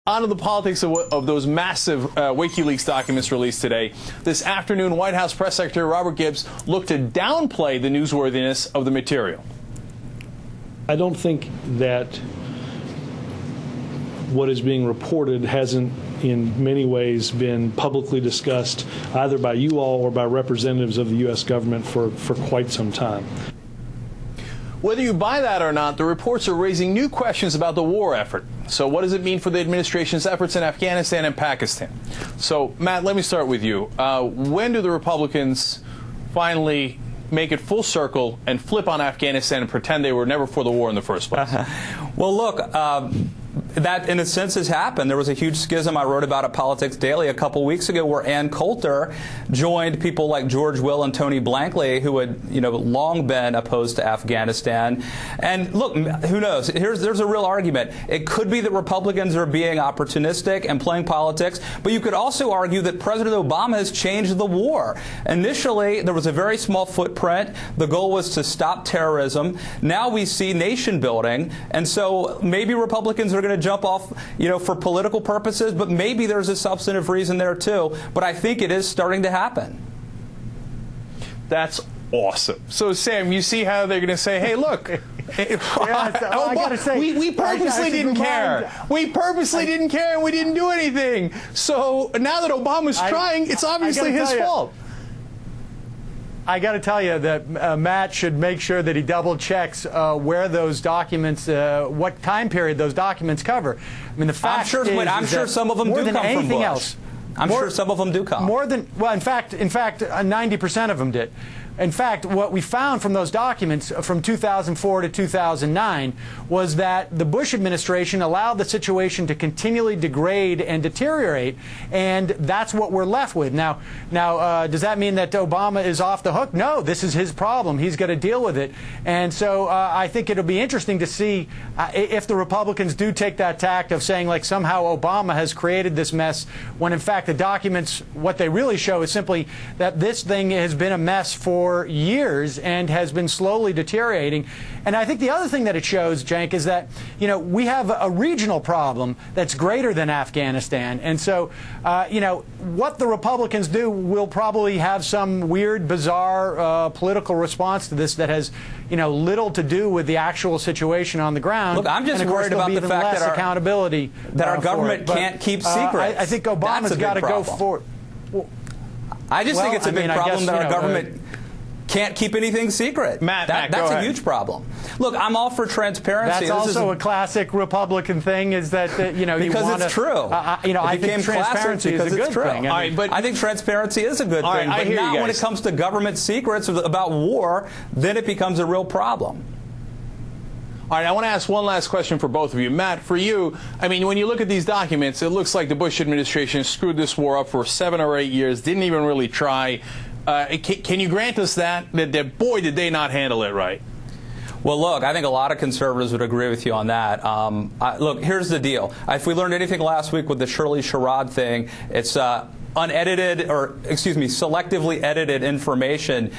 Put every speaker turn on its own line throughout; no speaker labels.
On to the politics of those massive WikiLeaks documents released today. This afternoon, White House Press Secretary Robert Gibbs looked to downplay the newsworthiness of the material.
I don't think that what is being reported hasn't in many ways been publicly discussed either by you all or by representatives of the U.S. government for quite some time.
Whether you buy that or not, the reports are raising new questions about the war effort. So what does it mean for the administration's efforts in Afghanistan and Pakistan? So, Matt, let me start with you. When do the Republicans finally make it full circle and flip on Afghanistan and pretend they were never for the war in the first place?
Well, look, that in a sense has happened. There was a huge schism I wrote about at Politics Daily a couple weeks ago where Ann Coulter joined people like George Will and Tony Blankley, who had long been opposed to Afghanistan. And look, who knows? There's a real argument. It could be that Republicans are being opportunistic and playing politics, but you could also argue that President Obama has changed the war. Initially, there was a very small footprint. The goal was to stop terrorism. Now we see nation building, and so maybe Republicans are going to jump off, for political purposes, but maybe there's a substantive reason there too. But I think it is starting to happen.
That's awesome. So, Sam, you see how they're going to say, hey, look, I gotta say, we purposely didn't care. We purposely didn't care, and we didn't do anything. So now that Obama's trying, it's obviously his fault.
I got to tell you that Matt should make sure that he double checks where those documents, what time period those documents cover. I mean, the fact
I'm sure some of them do come from Bush. I'm sure some of them do come.
More than, well, in fact, 90% of them did. In fact, what we found from those documents from 2004 to 2009 was that the Bush administration allowed the situation to continually degrade and deteriorate, and that's what we're left with. Now, does that mean that Obama is off the hook? No, this is his problem. He's got to deal with it. And so I think it'll be interesting to see if the Republicans do take that tact of saying, like, somehow Obama has created this mess, when in fact the documents, what they really show is simply that this thing has been a mess for years and has been slowly deteriorating. And I think the other thing that it shows, Cenk, is that we have a regional problem that's greater than Afghanistan. And so what the Republicans do will probably have some weird, bizarre political response to this that has little to do with the actual situation on the ground.
Look, I'm just worried about the fact that
accountability
our government can't keep secrets.
I think Obama's got to go forward.
I just think it's a big problem that our government can't keep anything secret.
Matt,
that's a huge problem. Look, I'm all for transparency.
That's also a classic Republican thing, is that
because it's true.
I think transparency is a good thing.
I think transparency is a good thing, but now when it comes to government secrets about war, then it becomes a real problem.
All right, I want to ask one last question for both of you. Matt, for you, I mean, when you look at these documents, it looks like the Bush administration screwed this war up for 7 or 8 years, didn't even really try. Can you grant us that boy, did they not handle it right?
Well, look, I think a lot of conservatives would agree with you on that. Look, here's the deal. If we learned anything last week with the Shirley Sherrod thing, it's unedited, or selectively edited information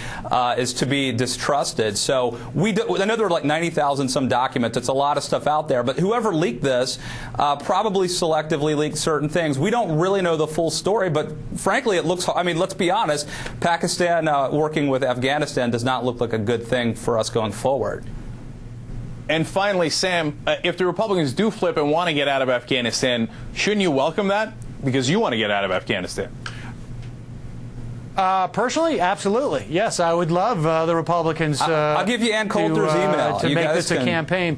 is to be distrusted. So I know there are like 90,000 some documents. It's a lot of stuff out there. But whoever leaked this probably selectively leaked certain things. We don't really know the full story. But frankly, it looks. I mean, let's be honest. Pakistan working with Afghanistan does not look like a good thing for us going forward.
And finally, Sam, if the Republicans do flip and want to get out of Afghanistan, shouldn't you welcome that? Because you want to get out of Afghanistan.
Personally, absolutely. Yes, I would love the Republicans
I'll give you Ann Coulter's email.
To make this a campaign.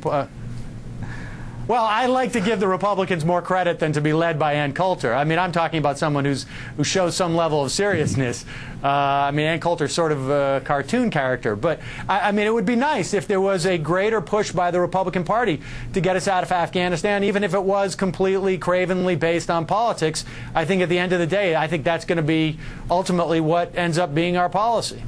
Well, I like to give the Republicans more credit than to be led by Ann Coulter. I mean, I'm talking about someone who shows some level of seriousness. I mean, Ann Coulter's sort of a cartoon character. But, I mean, it would be nice if there was a greater push by the Republican Party to get us out of Afghanistan, even if it was completely cravenly based on politics. I think at the end of the day, I think that's going to be ultimately what ends up being our policy.